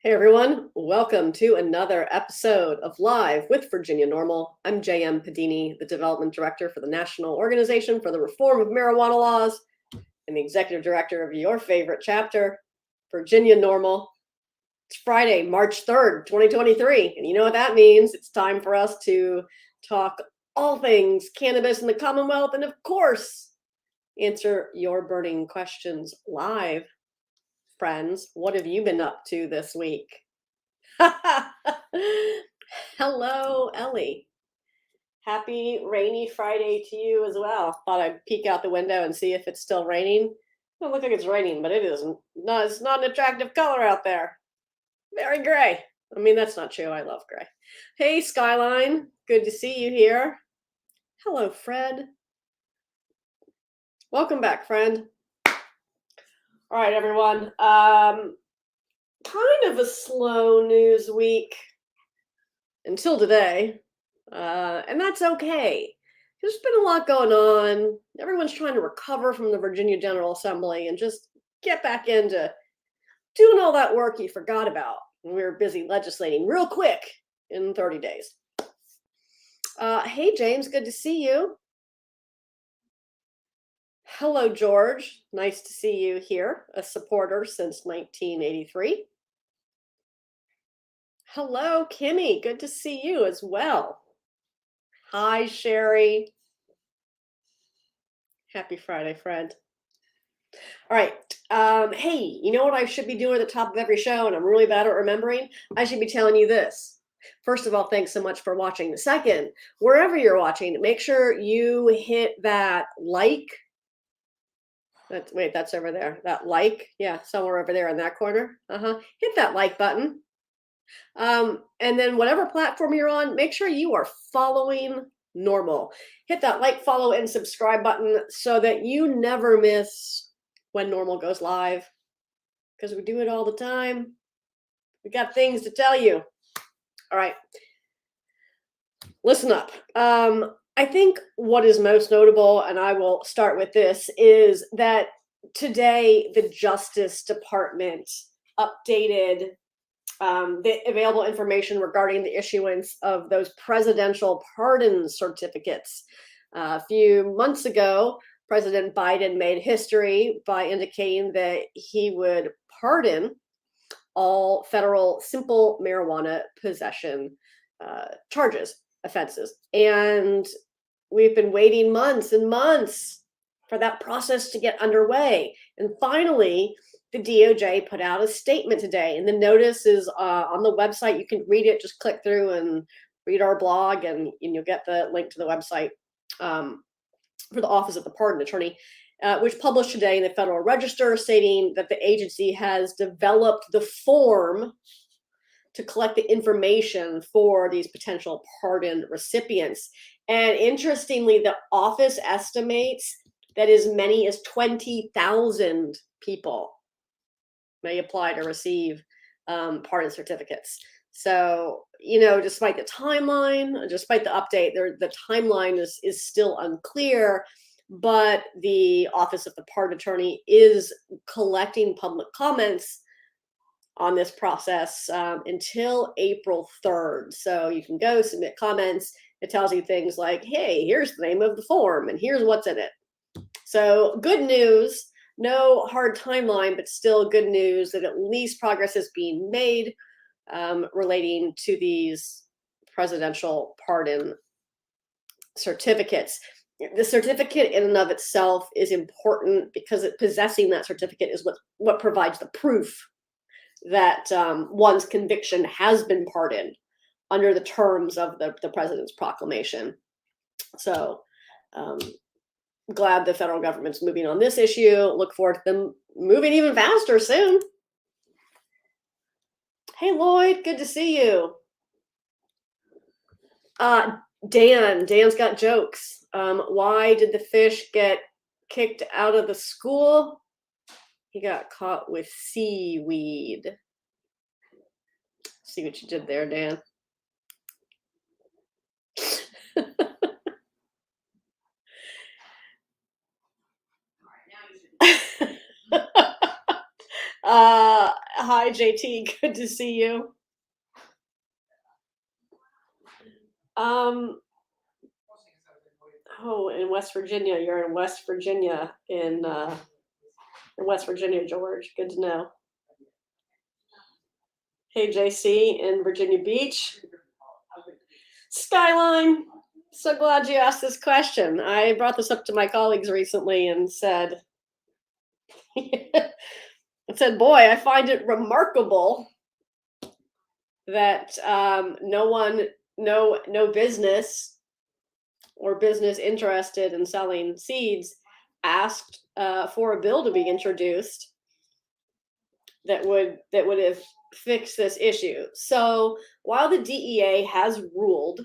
Hey everyone, welcome to another episode of Live with Virginia NORML. I'm J.M. Padini, the Development Director for the National Organization for the Reform of Marijuana Laws and the Executive Director of your favorite chapter, Virginia NORML. It's Friday, March 3rd, 2023, and you know what that means. It's time for us to talk all things cannabis in the Commonwealth and, of course, answer your burning questions live. Friends, what have you been up to this week? Hello, Ellie. Happy rainy Friday to you as well. Thought I'd peek out the window and see if it's still raining. It don't look like it's raining, but it isn't. No, it's not an attractive color out there. Very gray. I mean, that's not true. I love gray. Hey, Skyline. Good to see you here. Hello, Fred. Welcome back, friend. All right, everyone. Kind of a slow news week until today, and that's okay. There's been a lot going on. Everyone's trying to recover from the Virginia General Assembly and just get back into doing all that work you forgot about when we were busy legislating real quick in 30 days. Hey, James, good to see you. Hello, George. Nice to see you here, a supporter since 1983. Hello, Kimmy. Good to see you as well. Hi, Sherry. Happy Friday, friend. All right. Hey, you know what I should be doing at the top of every show, and I'm really bad at remembering? I should be telling you this. First of all, thanks so much for watching. Second, wherever you're watching, make sure you hit that like. Wait, that's over there. That like, yeah, somewhere over there in that corner. Hit that like button. And then whatever platform you're on, make sure you are following NORML. Hit that like, follow, and subscribe button so that you never miss when NORML goes live, because we do it all the time. We got things to tell you. All right. Listen up. I think what is most notable, and I will start with this, is that today the Justice Department updated the available information regarding the issuance of those presidential pardon certificates. A few months ago, President Biden made history by indicating that he would pardon all federal simple marijuana possession charges, offenses. And we've been waiting months and months for that process to get underway. And finally, the DOJ put out a statement today, and the notice is on the website. You can read it. Just click through and read our blog, and you'll get the link to the website for the Office of the Pardon Attorney, which published today in the Federal Register, stating that the agency has developed the form to collect the information for these potential pardon recipients. And interestingly, the office estimates that as many as 20,000 people may apply to receive pardon certificates. So, despite the timeline, despite the update, the timeline is still unclear, but the Office of the Pardon Attorney is collecting public comments on this process until April 3rd. So you can go submit comments. It tells you things like, hey, here's the name of the form and here's what's in it. So good news, no hard timeline, but still good news that at least progress is being made relating to these presidential pardon certificates. The certificate in and of itself is important because possessing that certificate is what provides the proof that one's conviction has been pardoned under the terms of the president's proclamation. So glad the federal government's moving on this issue. Look forward to them moving even faster soon. Hey, Lloyd, good to see you. Dan's got jokes. Why did the fish get kicked out of the school? He got caught with seaweed. See what you did there, Dan. Hi, JT. Good to see you. Um, oh, in West Virginia. You're in West Virginia, in West Virginia, George. Good to know. Hey, JC in Virginia Beach. Skyline. So glad you asked this question. I brought this up to my colleagues recently and said, boy, I find it remarkable that no business or business interested in selling seeds asked for a bill to be introduced that would have fixed this issue. So while the DEA has ruled,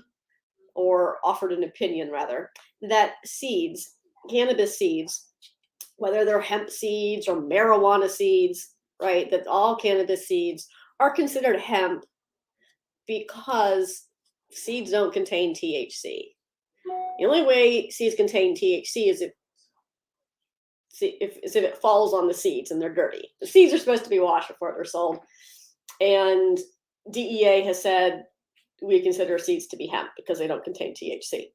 or offered an opinion rather, that seeds, cannabis seeds, whether they're hemp seeds or marijuana seeds, right, that all cannabis seeds are considered hemp because seeds don't contain THC. The only way seeds contain THC is if it falls on the seeds and they're dirty. The seeds are supposed to be washed before they're sold. And DEA has said we consider seeds to be hemp because they don't contain THC.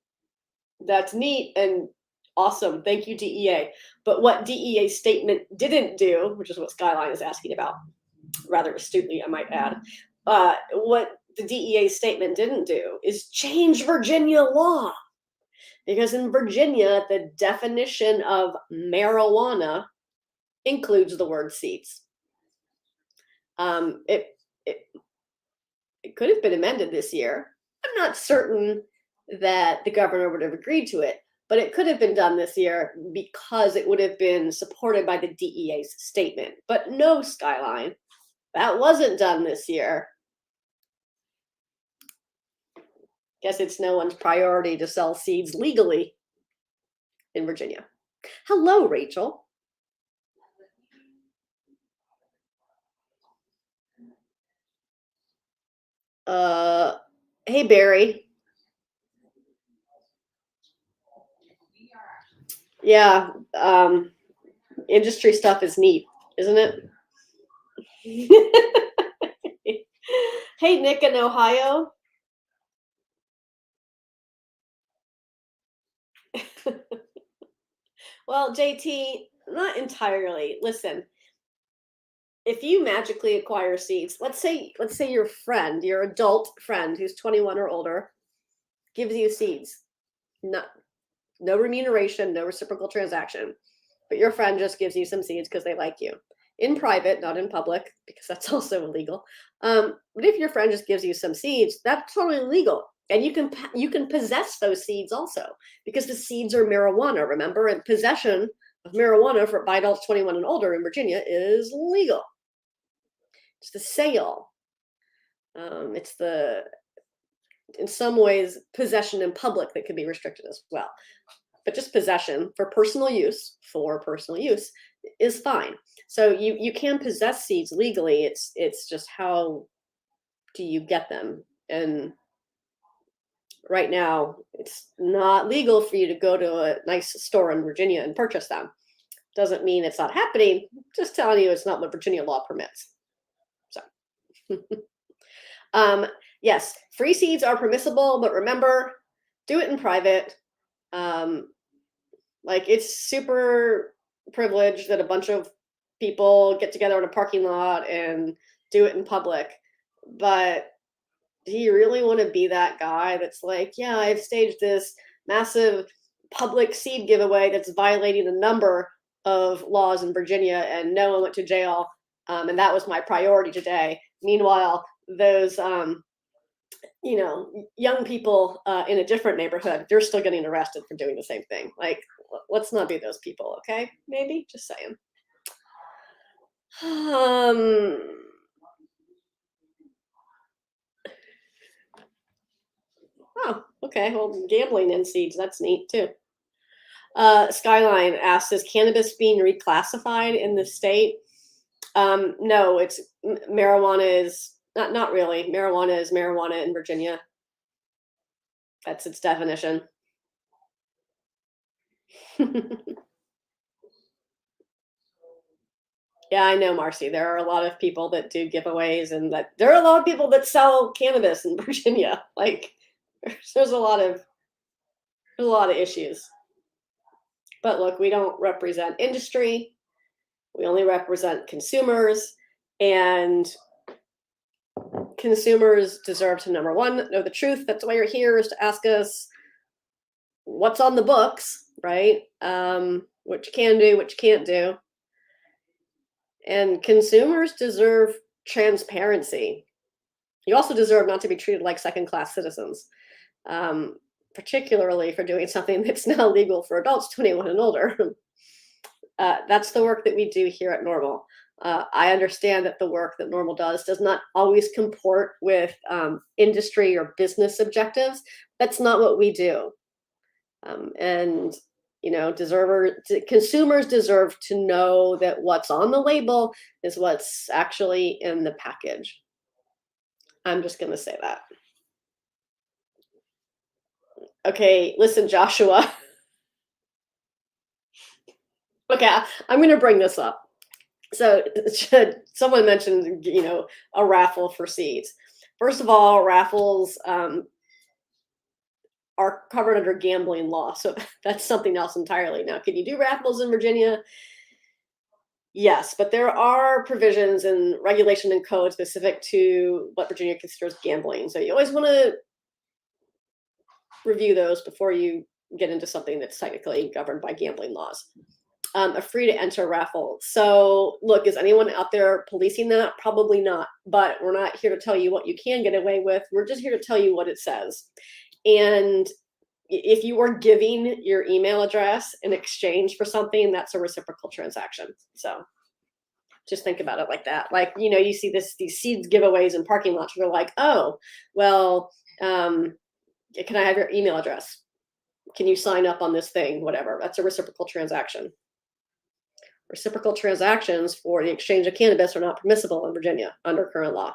That's neat and awesome. Thank you, DEA. But what DEA's statement didn't do, which is what Skyline is asking about, rather astutely, I might add, what the DEA statement didn't do is change Virginia law. Because in Virginia, the definition of marijuana includes the word seeds. It could have been amended this year. I'm not certain that the governor would have agreed to it, but it could have been done this year because it would have been supported by the DEA's statement. But no, Skyline, that wasn't done this year. Guess it's no one's priority to sell seeds legally in Virginia. Hello, Rachel. Hey, Barry. Yeah, industry stuff is neat, isn't it? Hey, Nick in Ohio. Well, JT, not entirely. Listen, if you magically acquire seeds, let's say your friend, your adult friend who's 21 or older, gives you seeds. No remuneration, no reciprocal transaction. But your friend just gives you some seeds because they like you. In private, not in public, because that's also illegal. But if your friend just gives you some seeds, that's totally legal. And you can possess those seeds also, because the seeds are marijuana, remember? And possession of marijuana by adults 21 and older in Virginia is legal. It's the sale. It's the, in some ways, possession in public that can be restricted as well. But just possession for personal use is fine. So you can possess seeds legally. It's just how do you get them? And right now, it's not legal for you to go to a nice store in Virginia and purchase them. Doesn't mean it's not happening. Just telling you it's not what Virginia law permits. So, yes, free seeds are permissible, but remember, do it in private. Like, it's super privileged that a bunch of people get together in a parking lot and do it in public. But do you really want to be that guy that's like, yeah, I've staged this massive public seed giveaway that's violating a number of laws in Virginia, and no one went to jail, and that was my priority today. Meanwhile, those young people in a different neighborhood, they're still getting arrested for doing the same thing. Like, let's not be those people, okay? Maybe, just saying. Oh, okay. Well, gambling in seeds, that's neat too. Skyline asks, is cannabis being reclassified in the state? No, it's marijuana is not really. Marijuana is marijuana in Virginia. That's its definition. Yeah, I know, Marcy. There are a lot of people that do giveaways, and that there are a lot of people that sell cannabis in Virginia. Like, there's a lot of issues. But look, we don't represent industry. We only represent consumers, and consumers deserve to, number one, know the truth. That's why you're here, is to ask us what's on the books, right? What you can do, what you can't do. And consumers deserve transparency. You also deserve not to be treated like second-class citizens, particularly for doing something that's now legal for adults 21 and older. That's the work that we do here at NORML. I understand that the work that NORML does not always comport with industry or business objectives. That's not what we do. And consumers deserve to know that what's on the label is what's actually in the package. I'm just going to say that. Okay, listen, Joshua. Okay, I'm going to bring this up. So someone mentioned, a raffle for seeds. First of all, raffles are covered under gambling law. So that's something else entirely. Now, can you do raffles in Virginia? Yes, but there are provisions and regulation and code specific to what Virginia considers gambling. So you always want to review those before you get into something that's technically governed by gambling laws. A free to enter raffle. So look, is anyone out there policing that? Probably not, but we're not here to tell you what you can get away with. We're just here to tell you what it says. And if you are giving your email address in exchange for something, that's a reciprocal transaction. So just think about it like that. Like, you see these seeds giveaways in parking lots. You're like, oh, well, can I have your email address? Can you sign up on this thing? Whatever. That's a reciprocal transaction. Reciprocal transactions for the exchange of cannabis are not permissible in Virginia under current law.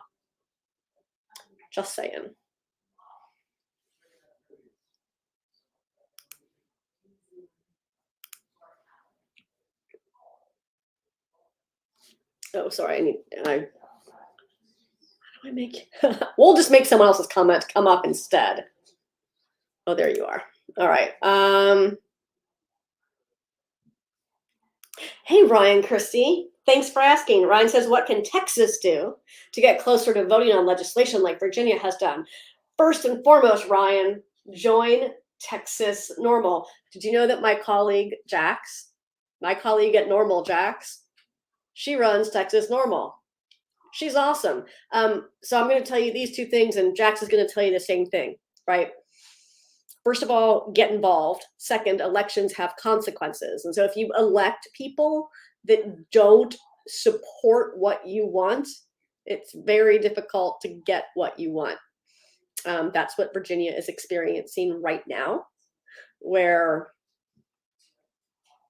Just saying. Oh, sorry. How do I make? We'll just make someone else's comment come up instead. Oh, there you are. All right. Hey, Ryan Christie. Thanks for asking. Ryan says, what can Texas do to get closer to voting on legislation like Virginia has done? First and foremost, Ryan, join Texas NORML. Did you know that my colleague, Jax, my colleague at NORML, Jax, she runs Texas NORML. She's awesome. So I'm going to tell you these two things, and Jax is going to tell you the same thing, right? First of all, get involved. Second, elections have consequences. And so if you elect people that don't support what you want, it's very difficult to get what you want. That's what Virginia is experiencing right now, where,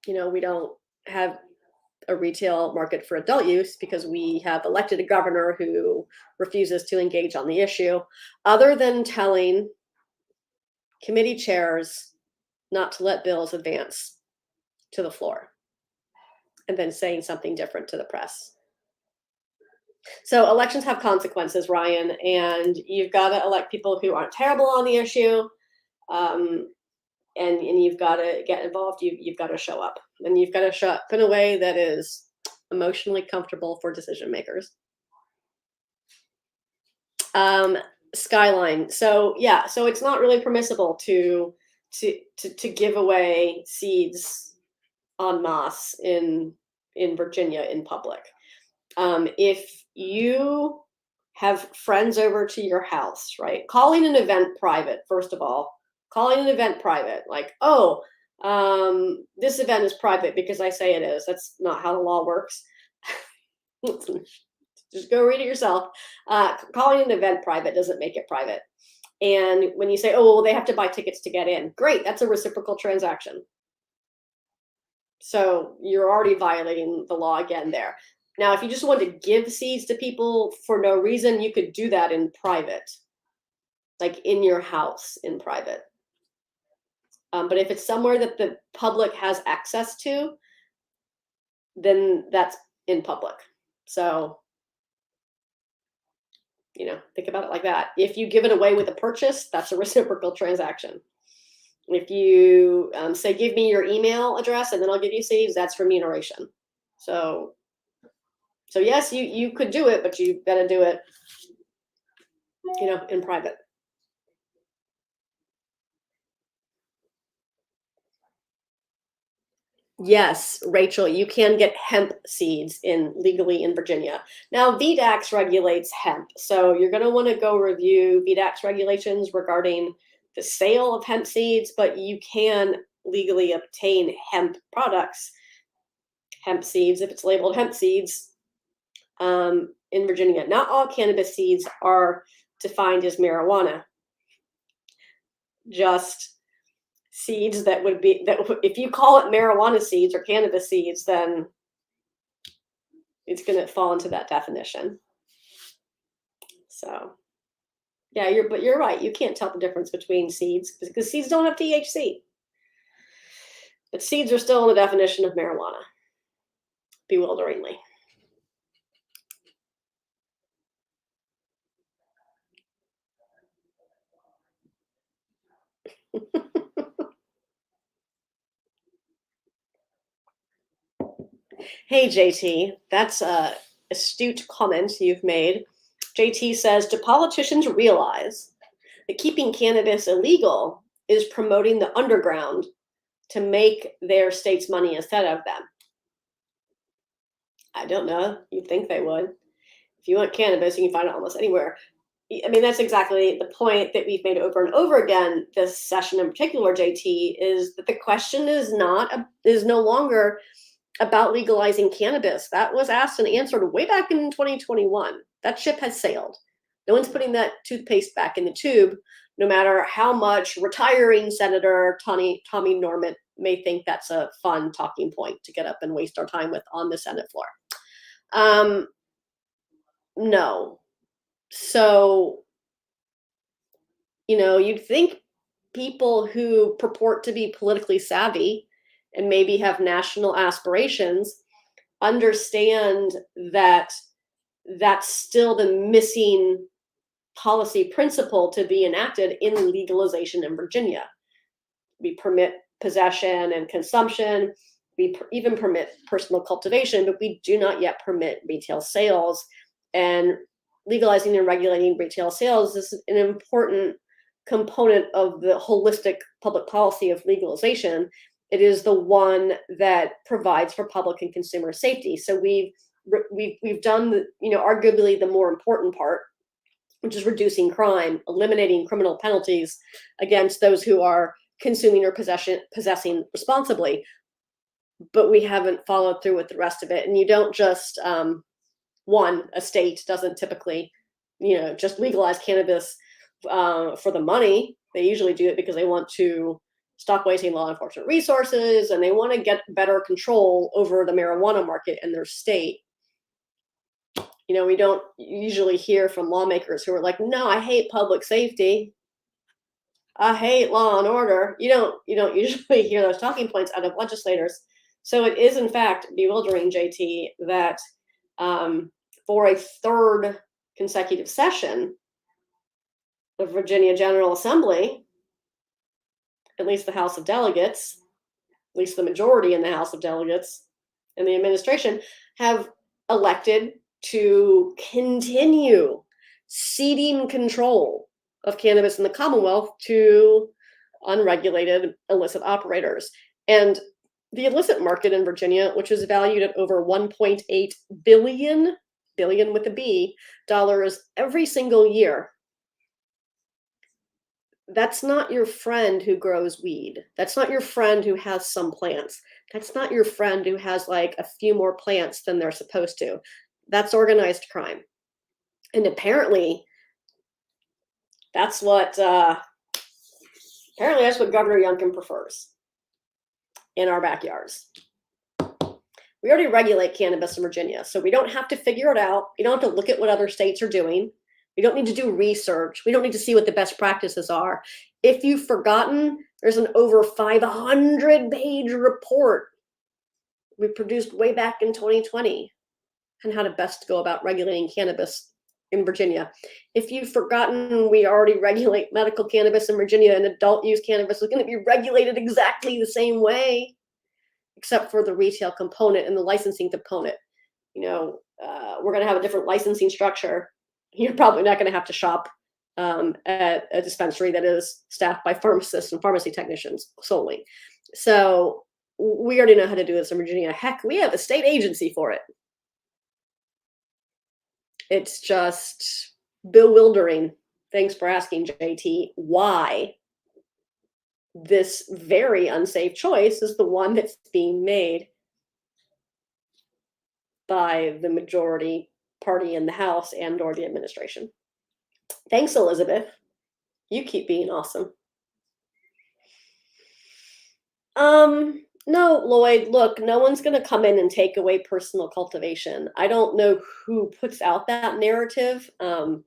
we don't have a retail market for adult use because we have elected a governor who refuses to engage on the issue, other than telling committee chairs not to let bills advance to the floor and then saying something different to the press. So elections have consequences, Ryan, and you've got to elect people who aren't terrible on the issue, and you've got to get involved. You've got to show up, and you've got to show up in a way that is emotionally comfortable for decision makers. Skyline. So yeah, so it's not really permissible to give away seeds en masse in Virginia in public. If you have friends over to your house, right? Calling an event private, first of all, calling an event private, like, oh, this event is private because I say it is. That's not how the law works. Just go read it yourself. Calling an event private doesn't make it private. And when you say, oh, well, they have to buy tickets to get in, great, that's a reciprocal transaction. So you're already violating the law again there. Now, if you just want to give seeds to people for no reason, you could do that in private, like in your house in private. But if it's somewhere that the public has access to, then that's in public. So, think about it like that. If you give it away with a purchase, that's a reciprocal transaction. If you say, give me your email address and then I'll give you seeds, that's remuneration. So yes, you could do it, but you got to do it, in private. Yes, Rachel, you can get hemp seeds legally in Virginia. Now, VDAX regulates hemp, so you're going to want to go review VDAX regulations regarding the sale of hemp seeds, but you can legally obtain hemp products, hemp seeds, if it's labeled hemp seeds, in Virginia. Not all cannabis seeds are defined as marijuana. Just seeds that would be, that if you call it marijuana seeds or cannabis seeds, then it's going to fall into that definition. So yeah, you're right. You can't tell the difference between seeds because seeds don't have THC. But seeds are still in the definition of marijuana, bewilderingly. Hey, JT, that's a astute comment you've made. JT says, do politicians realize that keeping cannabis illegal is promoting the underground to make their state's money instead of them? I don't know. You'd think they would. If you want cannabis, you can find it almost anywhere. I mean, that's exactly the point that we've made over and over again this session in particular, JT, is that the question is no longer about legalizing cannabis. That was asked and answered way back in 2021. That ship has sailed. No one's putting that toothpaste back in the tube, no matter how much retiring Senator Tommy Norman may think that's a fun talking point to get up and waste our time with on the Senate floor. No. So, you'd think people who purport to be politically savvy and maybe have national aspirations understand that that's still the missing policy principle to be enacted in legalization in Virginia. We permit possession and consumption. We even permit personal cultivation, but we do not yet permit retail sales. And legalizing and regulating retail sales is an important component of the holistic public policy of legalization. It is the one that provides for public and consumer safety. So we've done arguably the more important part, which is reducing crime, eliminating criminal penalties against those who are consuming or possessing responsibly. But we haven't followed through with the rest of it. And you don't just a state doesn't typically, just legalize cannabis for the money. They usually do it because they want to stop wasting law enforcement resources and they want to get better control over the marijuana market in their state. We don't usually hear from lawmakers who are like, no, I hate public safety. I hate law and order. You don't usually hear those talking points out of legislators. So it is in fact bewildering, JT, that for a third consecutive session, the Virginia General Assembly, at least the House of Delegates, at least the majority in the House of Delegates and the administration, have elected to continue ceding control of cannabis in the Commonwealth to unregulated illicit operators. And the illicit market in Virginia, which is valued at over $1.8 billion with a B, dollars every single year. That's not your friend who grows weed. That's not your friend who has some plants. That's not your friend who has like a few more plants than they're supposed to. That's organized crime. And apparently that's what Governor Youngkin prefers in our backyards. We already regulate cannabis in Virginia, so we don't have to figure it out. We don't have to look at what other states are doing. We don't need to do research. We don't need to see what the best practices are. If you've forgotten, there's an over 500-page report we produced way back in 2020 and how to best go about regulating cannabis in Virginia. If you've forgotten, we already regulate medical cannabis in Virginia, and adult use cannabis is going to be regulated exactly the same way, except for the retail component and the licensing component. We're going to have a different licensing structure. You're probably not going to have to shop at a dispensary that is staffed by pharmacists and pharmacy technicians solely. So we already know how to do this in Virginia. Heck, we have a state agency for it. It's just bewildering. Thanks for asking, JT, why this very unsafe choice is the one that's being made by the majority party in the House and or the administration. Thanks, Elizabeth. You keep being awesome. No, Lloyd, look, no one's going to come in and take away personal cultivation. I don't know who puts out that narrative. Look,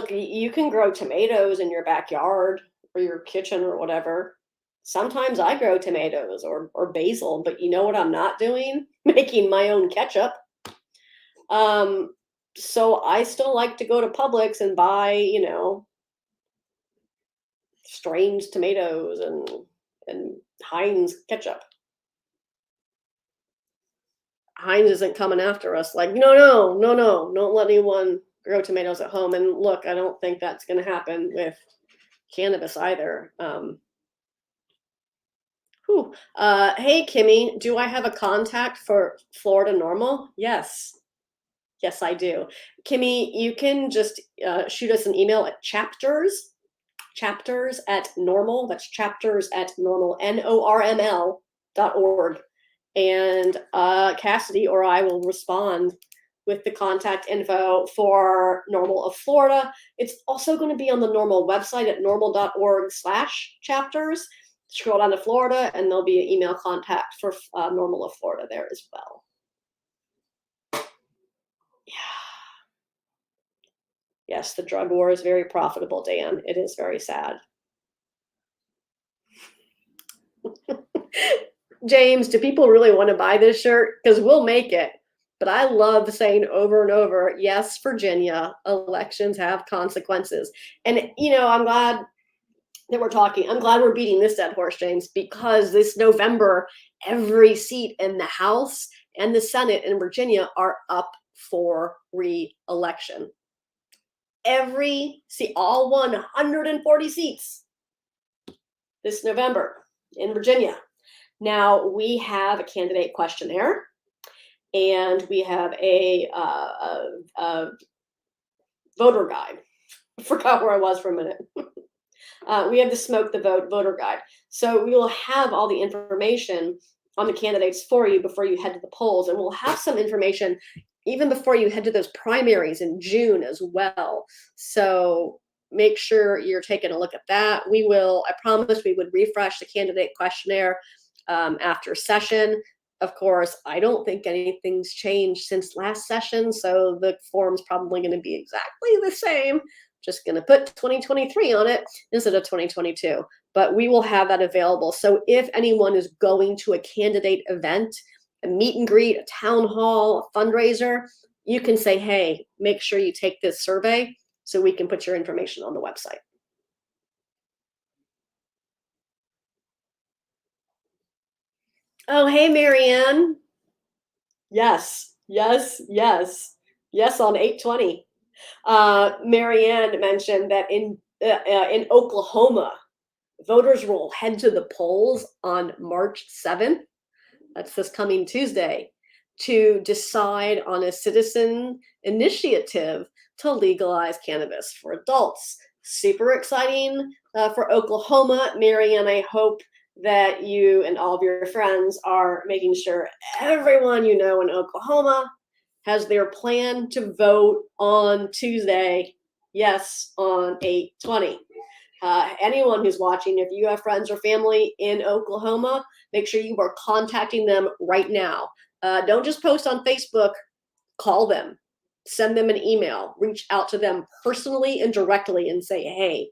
you can grow tomatoes in your backyard or your kitchen or whatever. Sometimes I grow tomatoes or basil, but you know what I'm not doing? Making my own ketchup. So I still like to go to Publix and buy, strange tomatoes and Heinz ketchup. Heinz isn't coming after us like, no, don't let anyone grow tomatoes at home. And look, I don't think that's going to happen with cannabis either. Hey, Kimmy, do I have a contact for Florida NORML? Yes, I do. Kimmy, you can just shoot us an email at chapters at NORML. That's chapters at NORML, NORML.org. And Cassidy or I will respond with the contact info for NORML of Florida. It's also going to be on the NORML website at norml.org/chapters. Scroll down to Florida, and there'll be an email contact for NORML of Florida there as well. Yeah. Yes, the drug war is very profitable, Dan. It is very sad. James, do people really want to buy this shirt? Because we'll make it. But I love saying over and over, yes, Virginia, elections have consequences. And, I'm glad that we're talking. I'm glad we're beating this dead horse, James, because this November, every seat in the House and the Senate in Virginia are up for re-election. Every seat, all 140 seats this November in Virginia. Now, we have a candidate questionnaire, and we have a voter guide. I forgot where I was for a minute. We have the Smoke the Vote voter guide. So we will have all the information on the candidates for you before you head to the polls, and we'll have some information even before you head to those primaries in June as well. So make sure you're taking a look at that. I promised we would refresh the candidate questionnaire after session. Of course, I don't think anything's changed since last session, so the form's probably going to be exactly the same. Just going to put 2023 on it instead of 2022. But we will have that available. So if anyone is going to a candidate event, a meet and greet, a town hall, a fundraiser, you can say, hey, make sure you take this survey so we can put your information on the website. Oh, hey, Marianne. Yes, on 8/20. Marianne mentioned that in Oklahoma, voters will head to the polls on March 7th. That's this coming Tuesday, to decide on a citizen initiative to legalize cannabis for adults. Super exciting for Oklahoma. Marianne, I hope that you and all of your friends are making sure everyone you know in Oklahoma has their plan to vote on Tuesday. Yes, on 8/20. Anyone who's watching, if you have friends or family in Oklahoma, make sure you are contacting them right now. Don't just post on Facebook, call them, send them an email, reach out to them personally and directly and say, hey,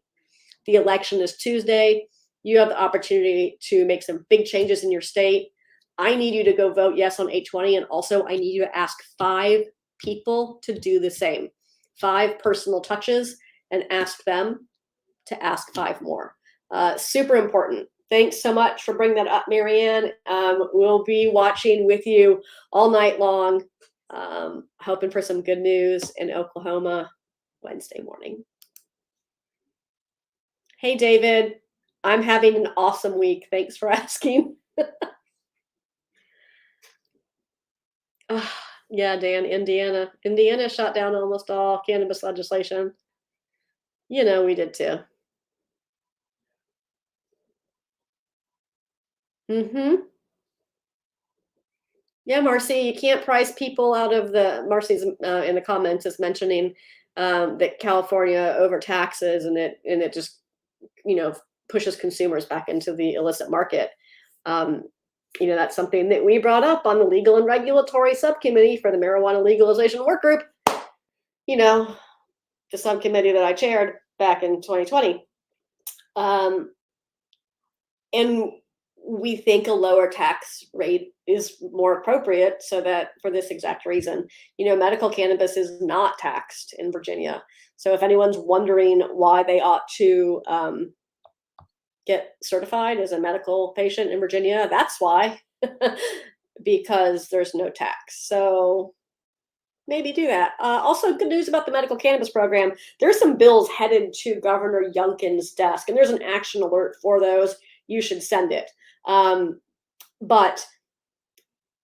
the election is Tuesday. You have the opportunity to make some big changes in your state. I need you to go vote yes on 820. And also, I need you to ask 5 people to do the same. 5 personal touches, and ask them to ask 5 more. Super important. Thanks so much for bringing that up, Marianne. We'll be watching with you all night long, hoping for some good news in Oklahoma Wednesday morning. Hey, David. I'm having an awesome week. Thanks for asking. Yeah, Dan, Indiana. Indiana shut down almost all cannabis legislation. We did too. Mm-hmm. Yeah, Marcy, you can't price people out of Marcy's in the comments is mentioning that California overtaxes, and it just pushes consumers back into the illicit market. That's something that we brought up on the Legal and Regulatory Subcommittee for the Marijuana Legalization Work Group. The subcommittee that I chaired back in 2020. And we think a lower tax rate is more appropriate, so that for this exact reason, medical cannabis is not taxed in Virginia. So if anyone's wondering why they ought to get certified as a medical patient in Virginia, that's why, because there's no tax. So maybe do that. Also, good news about the medical cannabis program. There's some bills headed to Governor Youngkin's desk, and there's an action alert for those. You should send it. But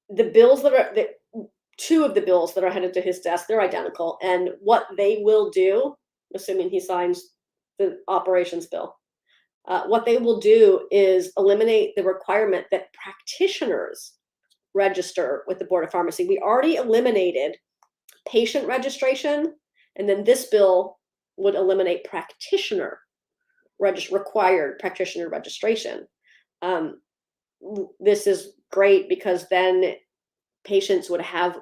the bills two of the bills that are headed to his desk, they're identical. And what they will do, assuming he signs the operations bill, what they will do is eliminate the requirement that practitioners register with the Board of Pharmacy. We already eliminated patient registration, and then this bill would eliminate required practitioner registration. This is great because then patients would have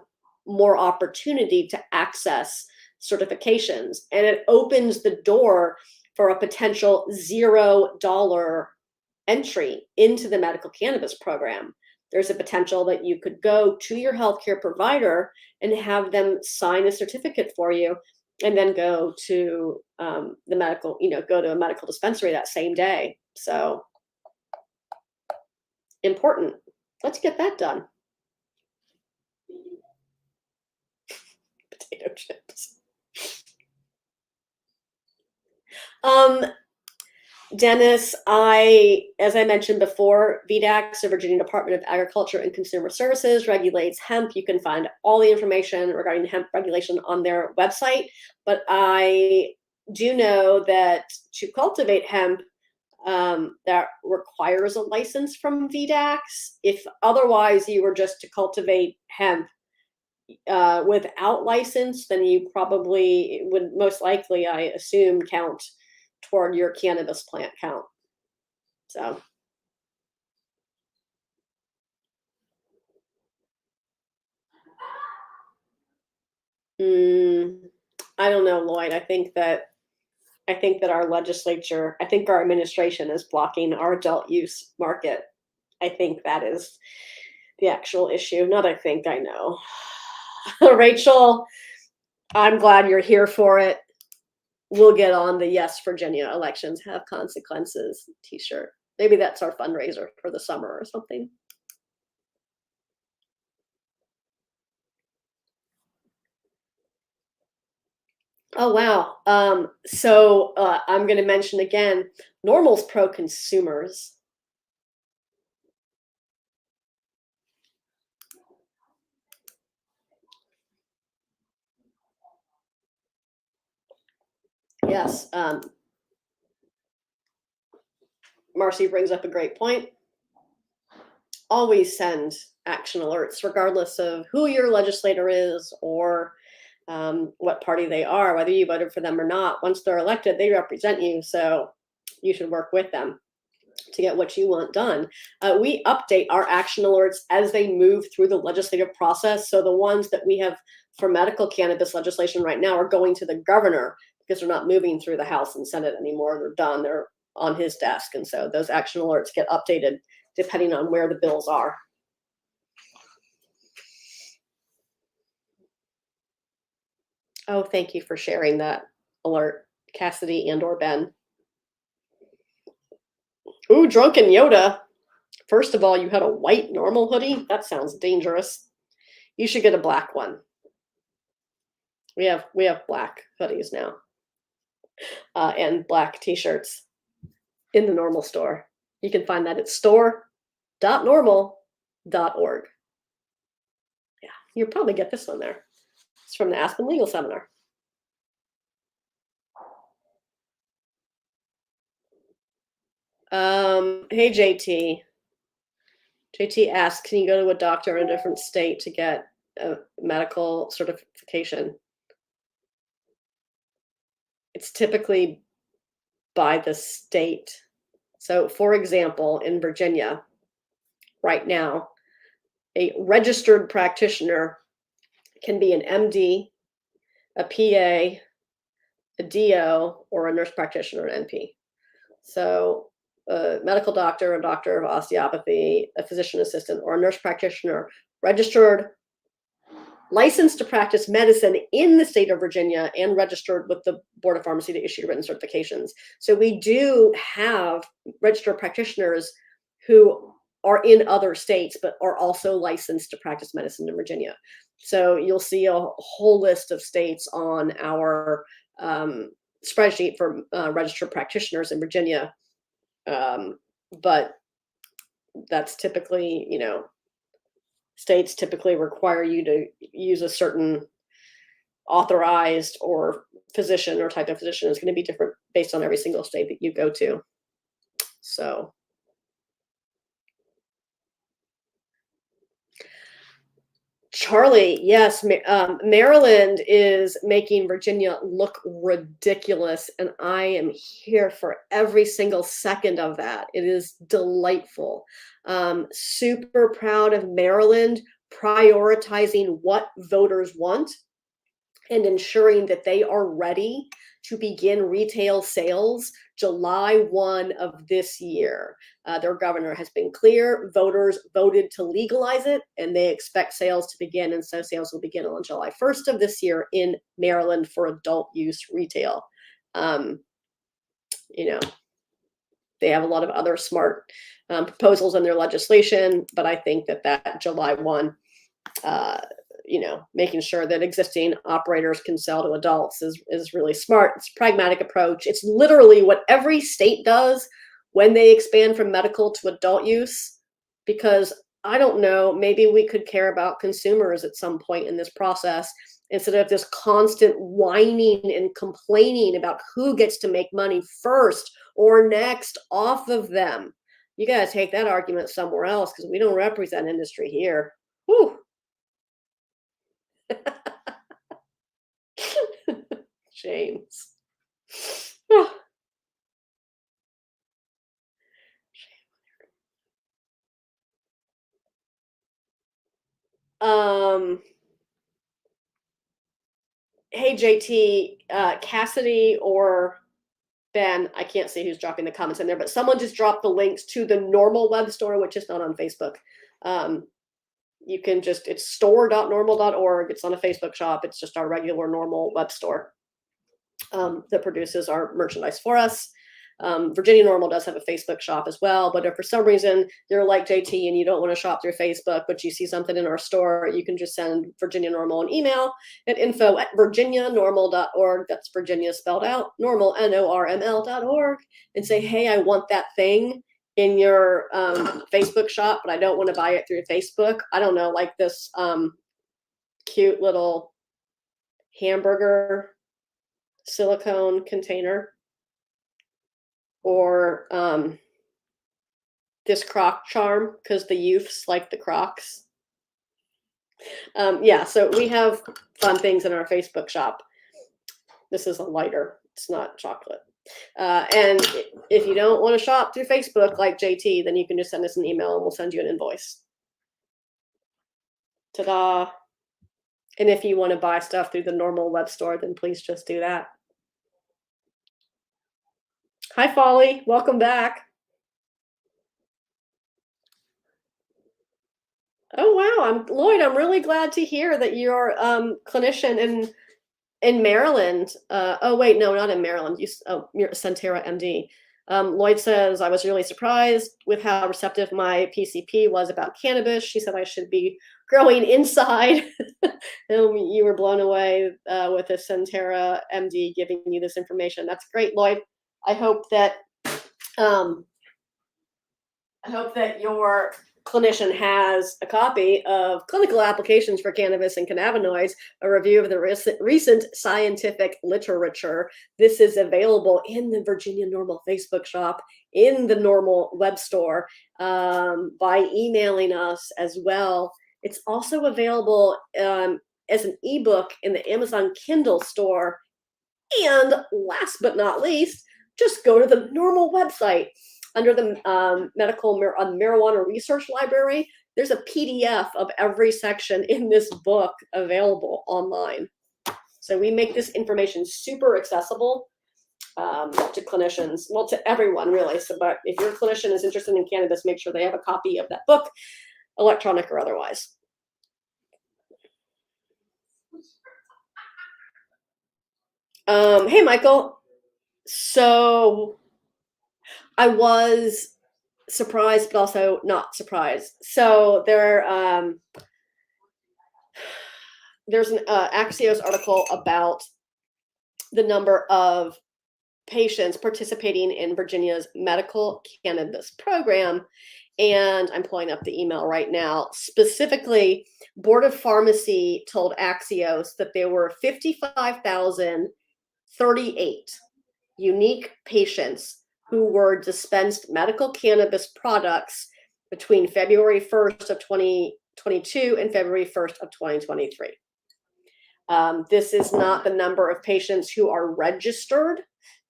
more opportunity to access certifications, and it opens the door for a potential $0 entry into the medical cannabis program. There's a potential that you could go to your healthcare provider and have them sign a certificate for you, and then go to go to a medical dispensary that same day. So important. Let's get that done. Potato chips. Dennis, as I mentioned before, VDACS, the Virginia Department of Agriculture and Consumer Services, regulates hemp. You can find all the information regarding hemp regulation on their website. But I do know that to cultivate hemp, that requires a license from VDACS. If otherwise you were just to cultivate hemp without license, then you probably would most likely, I assume, count toward your cannabis plant count. So I don't know, Lloyd. I think that our legislature, our administration is blocking our adult use market. I think that is the actual issue. Not I know. Rachel, I'm glad you're here for it. We'll get on the Yes Virginia Elections Have Consequences t-shirt. Maybe that's our fundraiser for the summer or something. Oh, wow. So I'm going to mention again, NORML's pro-consumers. Yes. Marcy brings up a great point. Always send action alerts, regardless of who your legislator is or what party they are, whether you voted for them or not. Once they're elected, they represent you. So you should work with them to get what you want done. We update our action alerts as they move through the legislative process. So the ones that we have for medical cannabis legislation right now are going to the governor because they're not moving through the House and Senate anymore. They're done. They're on his desk. And so those action alerts get updated depending on where the bills are. Oh, thank you for sharing that alert, Cassidy and or Ben. Ooh, drunken Yoda. First of all, you had a white normal hoodie? That sounds dangerous. You should get a black one. We have black hoodies now, and black t-shirts in the normal store. You can find that at store.normal.org. Yeah, you'll probably get this one there. It's from the Aspen Legal Seminar. Hey JT. JT asks, can you go to a doctor in a different state to get a medical certification? It's typically by the state. So, for example, in Virginia, right now, a registered practitioner can be an MD, a PA, a DO, or a nurse practitioner, an NP. So, a medical doctor, a doctor of osteopathy, a physician assistant, or a nurse practitioner registered, licensed to practice medicine in the state of Virginia and registered with the Board of Pharmacy to issue written certifications. So we do have registered practitioners who are in other states, but are also licensed to practice medicine in Virginia. So you'll see a whole list of states on our spreadsheet for registered practitioners in Virginia. But that's typically, states typically require you to use a certain authorized or physician or type of physician. Is going to be different based on every single state that you go to. So Charlie, yes, Maryland is making Virginia look ridiculous, and I am here for every single second of that. It is delightful. Super proud of Maryland prioritizing what voters want and ensuring that they are ready to begin retail sales July 1 of this year. Their governor has been clear. Voters voted to legalize it, and they expect sales to begin. And so sales will begin on July 1st of this year in Maryland for adult use retail. They have a lot of other smart proposals in their legislation, but I think that July 1, making sure that existing operators can sell to adults is really smart. It's a pragmatic approach. It's literally what every state does when they expand from medical to adult use, because I don't know, maybe we could care about consumers at some point in this process instead of this constant whining and complaining about who gets to make money first or next off of them. You got to take that argument somewhere else because we don't represent industry here. Whew. James. Hey JT, Cassidy or Ben, I can't see who's dropping the comments in there, but someone just dropped the links to the NORML web store, which is not on Facebook. You can it's store.normal.org. It's on a Facebook shop. It's just our regular NORML web store that produces our merchandise for us. Virginia NORML does have a Facebook shop as well, but if for some reason you're like JT and you don't want to shop through Facebook, but you see something in our store, you can just send Virginia NORML an email at info@virginianormal.org. That's Virginia spelled out, normal, NORML.org, and say, hey, I want that thing in your Facebook shop, but I don't want to buy it through Facebook. I don't know, like this cute little hamburger silicone container, or this Croc charm because the youths like the Crocs. So we have fun things in our Facebook shop. This is a lighter. It's not chocolate. And if you don't want to shop through Facebook like JT, then you can just send us an email and we'll send you an invoice. Ta-da. And if you want to buy stuff through the NORML web store, then please just do that. Hi, Folly. Welcome back. Oh, wow. Lloyd, I'm really glad to hear that you're a clinician and In Maryland, oh wait, no, not in Maryland. Centera MD. Lloyd says, I was really surprised with how receptive my PCP was about cannabis. She said I should be growing inside. You were blown away with the Centera MD giving you this information. That's great, Lloyd. I hope that um, your clinician has a copy of Clinical Applications for Cannabis and Cannabinoids, a review of the recent scientific literature. This is available in the Virginia NORML Facebook shop, in the NORML web store, by emailing us as well. It's also available as an ebook in the Amazon Kindle store. And last but not least, just go to the NORML website. Under the medical marijuana research library, there's a PDF of every section in this book available online. So we make this information super accessible to clinicians, well, to everyone really. So, but if your clinician is interested in cannabis, make sure they have a copy of that book, electronic or otherwise. Hey, Michael. So I was surprised, but also not surprised. So there's an Axios article about the number of patients participating in Virginia's medical cannabis program. And I'm pulling up the email right now. Specifically, Board of Pharmacy told Axios that there were 55,038 unique patients who were dispensed medical cannabis products between February 1st of 2022 and February 1st of 2023. This is not the number of patients who are registered,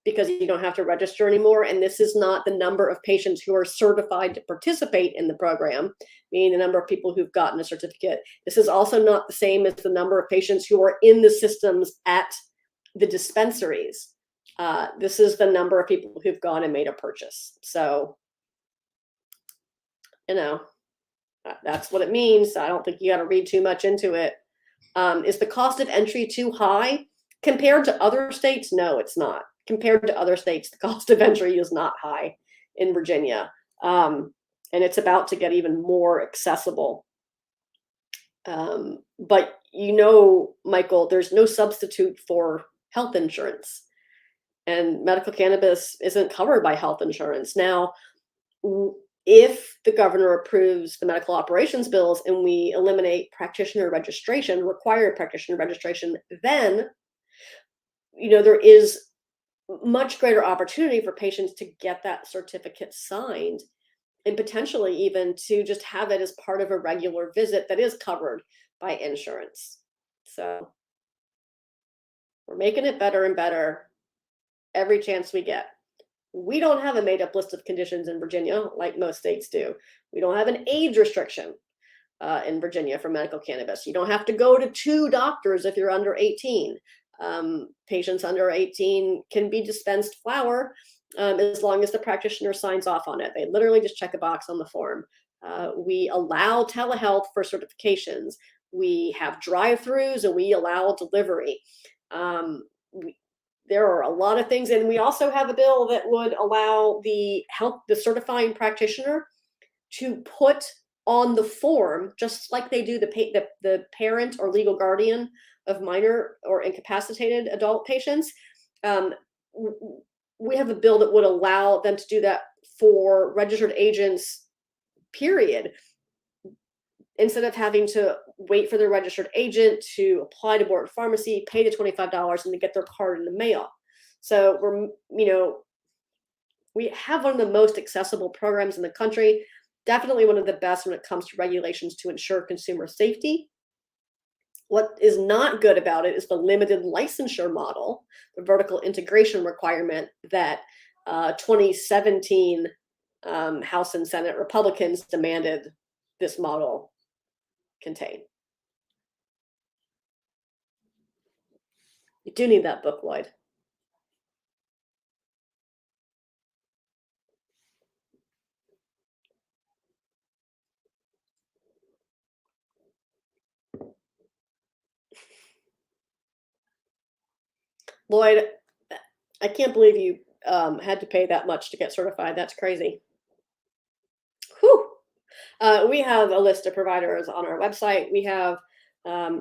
because you don't have to register anymore. And this is not the number of patients who are certified to participate in the program, meaning the number of people who've gotten a certificate. This is also not the same as the number of patients who are in the systems at the dispensaries. This is the number of people who've gone and made a purchase. So, that's what it means. I don't think you got to read too much into it. Is the cost of entry too high compared to other states? No, it's not. Compared to other states, the cost of entry is not high in Virginia. And it's about to get even more accessible. But Michael, there's no substitute for health insurance. And medical cannabis isn't covered by health insurance. Now, if the governor approves the medical operations bills and we eliminate practitioner registration, required practitioner registration, then there is much greater opportunity for patients to get that certificate signed, and potentially even to just have it as part of a regular visit that is covered by insurance. So we're making it better and better every chance we get. We don't have a made-up list of conditions in Virginia like most states do. We don't have an age restriction in Virginia for medical cannabis. You don't have to go to 2 doctors if you're under 18. Patients under 18 can be dispensed flower as long as the practitioner signs off on it. They literally just check a box on the form. We allow telehealth for certifications. We have drive-throughs and we allow delivery. There are a lot of things, and we also have a bill that would allow the certifying practitioner to put on the form, just like they do the parent or legal guardian of minor or incapacitated adult patients. We have a bill that would allow them to do that for registered agents, period. Instead of having to wait for their registered agent to apply to Board of Pharmacy, pay the $25, and to get their card in the mail. So we have one of the most accessible programs in the country, definitely one of the best when it comes to regulations to ensure consumer safety. What is not good about it is the limited licensure model, the vertical integration requirement that 2017 House and Senate Republicans demanded this model contain. You do need that book, Lloyd. Lloyd, I can't believe you had to pay that much to get certified. That's crazy. Whew. We have a list of providers on our website. We have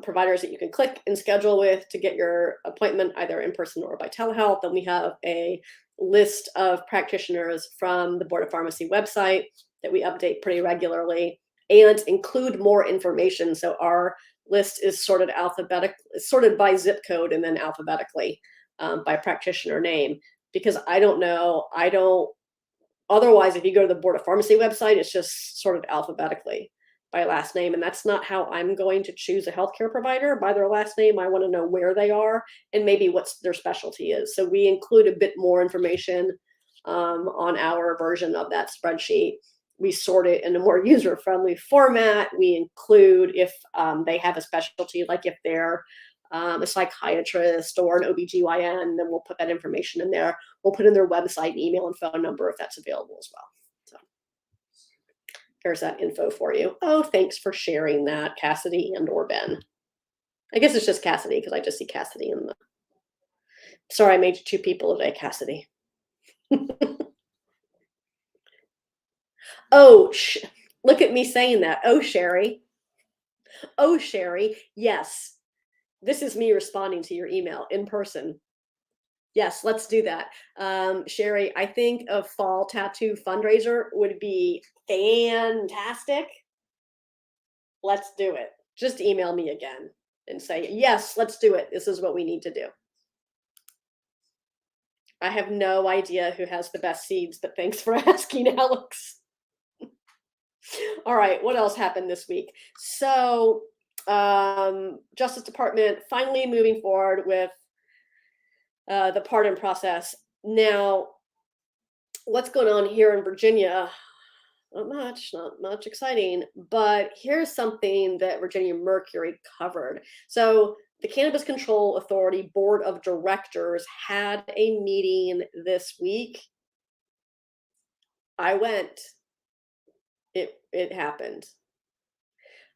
providers that you can click and schedule with to get your appointment either in person or by telehealth. And we have a list of practitioners from the Board of Pharmacy website that we update pretty regularly and include more information. So our list is sorted sorted by zip code and then alphabetically by practitioner name, because I don't know, otherwise, if you go to the Board of Pharmacy website, it's just sorted alphabetically by last name. And that's not how I'm going to choose a healthcare provider, by their last name. I want to know where they are and maybe what their specialty is. So we include a bit more information on our version of that spreadsheet. We sort it in a more user-friendly format. We include if they have a specialty, like if they're a psychiatrist or an OBGYN, then we'll put that information in there. We'll put in their website, email, and phone number if that's available as well. So there's that info for you. Oh, thanks for sharing that, Cassidy and or Ben. I guess it's just Cassidy because I just see Cassidy in the. Sorry, I made you two people today, Cassidy. Oh, look at me saying that. Oh, Sherry. Oh, Sherry. Yes. This is me responding to your email in person. Yes, let's do that. Sherry, I think a fall tattoo fundraiser would be fantastic. Let's do it. Just email me again and say, yes, let's do it. This is what we need to do. I have no idea who has the best seeds, but thanks for asking, Alex. All right, what else happened this week? So Justice Department finally moving forward with the pardon process. Now, what's going on here in Virginia? Not much exciting, but here's something that Virginia Mercury covered. So the Cannabis Control Authority Board of Directors had a meeting this week. I went. It happened.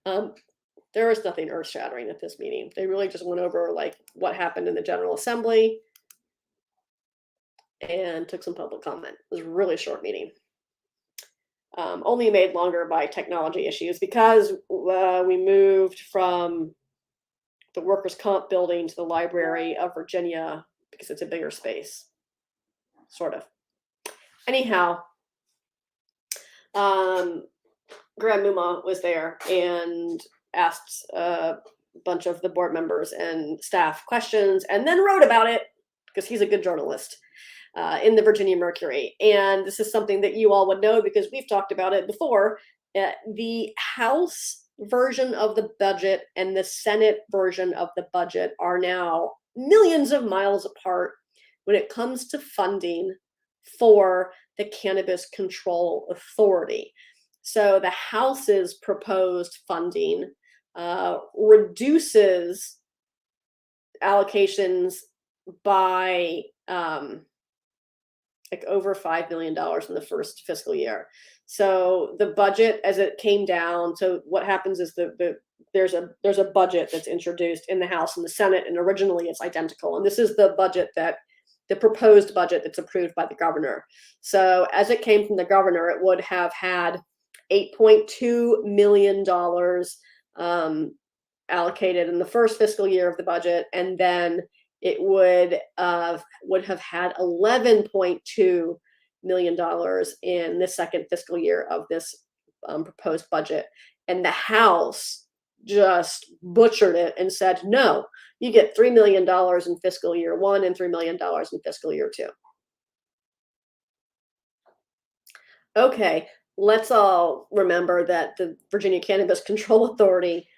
There was nothing earth-shattering at this meeting. They really just went over like what happened in the General Assembly and took some public comment. It was a really short meeting. Only made longer by technology issues because we moved from the workers' comp building to the Library of Virginia because it's a bigger space, sort of. Anyhow, Graham Muma was there and asked a bunch of the board members and staff questions and then wrote about it because he's a good journalist in the Virginia Mercury. And this is something that you all would know because we've talked about it before. The House version of the budget and the Senate version of the budget are now millions of miles apart when it comes to funding for the Cannabis Control Authority. So the House's proposed funding reduces allocations by like over $5 million in the first fiscal year. So the budget as it came down, so what happens is there's a budget that's introduced in the House and the Senate, and originally it's identical. And this is the budget the proposed budget that's approved by the governor. So as it came from the governor, it would have had $8.2 million allocated in the first fiscal year of the budget, and then it would have had $11.2 million in the second fiscal year of this proposed budget. And the House just butchered it and said, no, you get $3 million in fiscal year one and $3 million in fiscal year two. Okay, let's all remember that the Virginia Cannabis Control Authority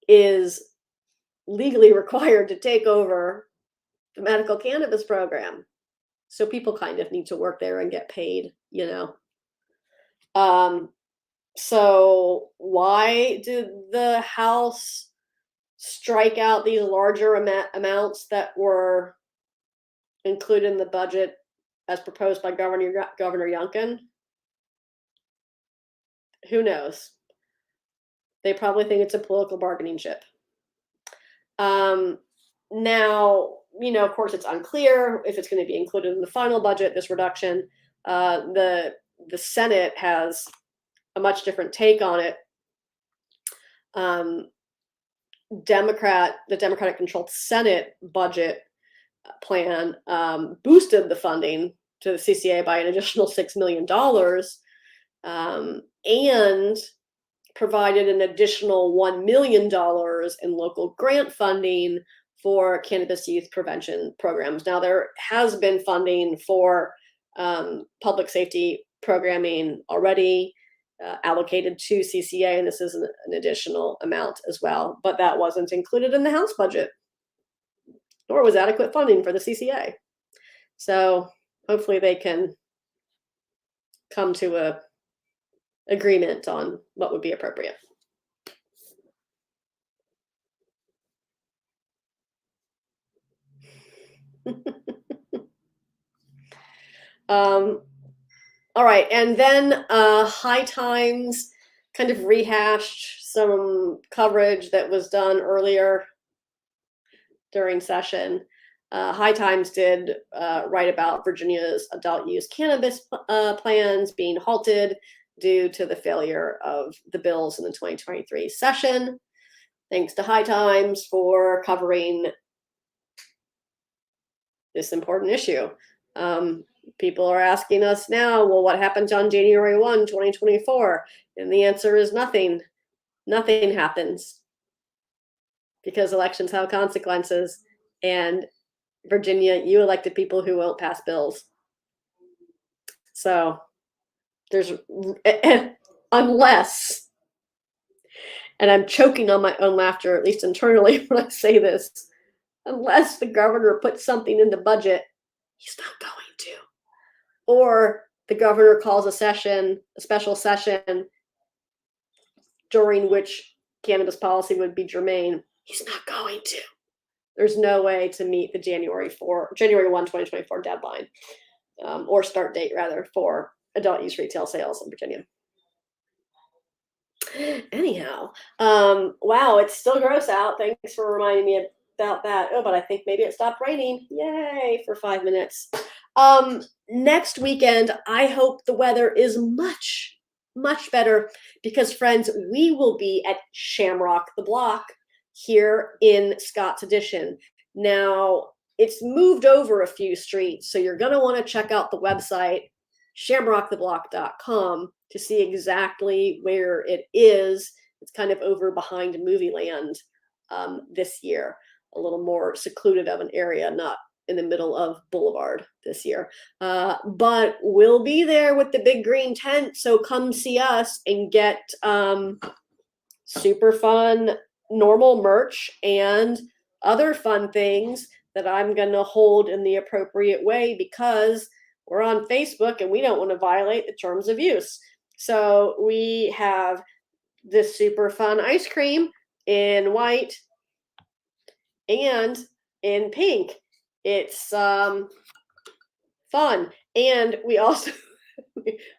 is legally required to take over the medical cannabis program. So people kind of need to work there and get paid, you know. So why did the House strike out these larger amounts that were included in the budget as proposed by Governor Youngkin? Who knows? They probably think it's a political bargaining chip. Now, of course, it's unclear if it's going to be included in the final budget, this reduction. The Senate has a much different take on it. The Democratic-controlled Senate budget plan boosted the funding to the CCA by an additional $6 million and provided an additional $1 million in local grant funding for cannabis youth prevention programs. Now, there has been funding for public safety programming already allocated to CCA, and this is an additional amount as well, but that wasn't included in the House budget, nor was adequate funding for the CCA. So hopefully they can come to a agreement on what would be appropriate. All right, and then High Times kind of rehashed some coverage that was done earlier during session. High Times did write about Virginia's adult use cannabis plans being halted due to the failure of the bills in the 2023 session. Thanks to High Times for covering this important issue. People are asking us now, well, what happened on January 1, 2024? And the answer is nothing. Nothing happens because elections have consequences. And Virginia, you elected people who won't pass bills. So there's, unless, and I'm choking on my own laughter, at least internally when I say this, unless the governor puts something in the budget, he's not going to. Or the governor calls a special session during which cannabis policy would be germane. He's not going to. There's no way to meet the January 1, 2024 deadline, or start date rather, for adult use retail sales in Virginia. Anyhow, wow, it's still gross out. Thanks for reminding me about that. Oh, but I think maybe it stopped raining. Yay, for 5 minutes. Next weekend, I hope the weather is much, much better because, friends, we will be at Shamrock the Block here in Scott's Addition. Now, it's moved over a few streets, so you're going to want to check out the website, shamrocktheblock.com, to see exactly where it is. It's kind of over behind Movieland this year, a little more secluded of an area, not in the middle of Boulevard this year. But we'll be there with the big green tent, so come see us and get super fun NORML merch and other fun things that I'm going to hold in the appropriate way because we're on Facebook and we don't want to violate the terms of use. So we have this super fun ice cream in white and in pink. It's fun. And we also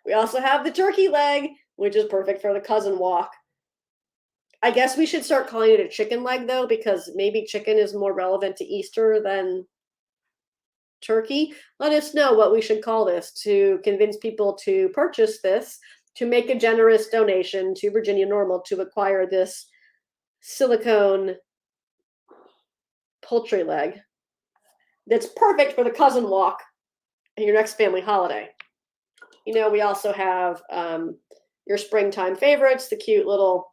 have the turkey leg, which is perfect for the cousin walk. I guess we should start calling it a chicken leg, though, because maybe chicken is more relevant to Easter than turkey. Let us know what we should call this to convince people to purchase this, to make a generous donation to Virginia NORML to acquire this silicone poultry leg that's perfect for the cousin walk and your next family holiday. We also have your springtime favorites, the cute little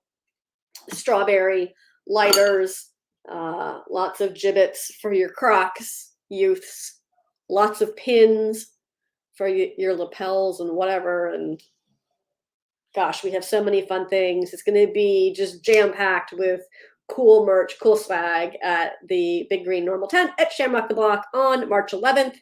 strawberry lighters, lots of gibbets for your Crocs youths, lots of pins for your lapels and whatever. And gosh, we have so many fun things. It's going to be just jam-packed with cool merch, cool swag at the Big Green NORML tent at Shamrock the Block on March 11th.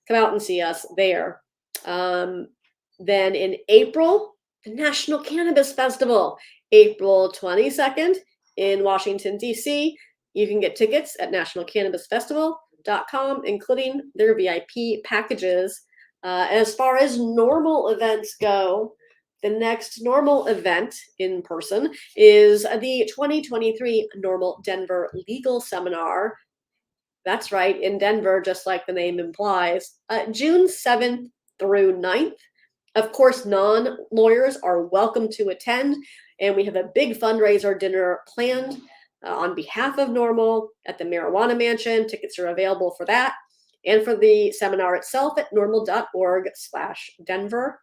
Come out and see us there. Then in April, the National Cannabis Festival, April 22nd in Washington, D.C. You can get tickets at nationalcannabisfestival.com, including their VIP packages. As far as NORML events go, the next NORML event in person is the 2023 NORML Denver Legal Seminar. That's right, in Denver, just like the name implies, June 7th through 9th. Of course, non-lawyers are welcome to attend, and we have a big fundraiser dinner planned on behalf of NORML at the Marijuana Mansion. Tickets are available for that and for the seminar itself at norml.org/Denver.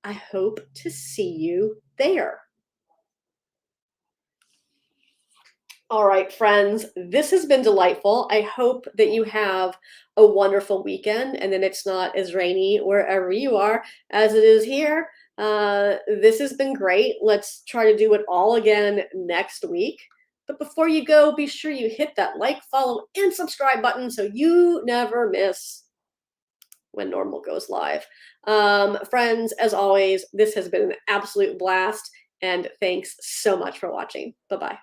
I hope to see you there. All right, friends, this has been delightful. I hope that you have a wonderful weekend and that it's not as rainy wherever you are as it is here. This has been great. Let's try to do it all again next week. But before you go, be sure you hit that like, follow, and subscribe button so you never miss when NORML goes live. Friends, as always, this has been an absolute blast, and thanks so much for watching. Bye-bye.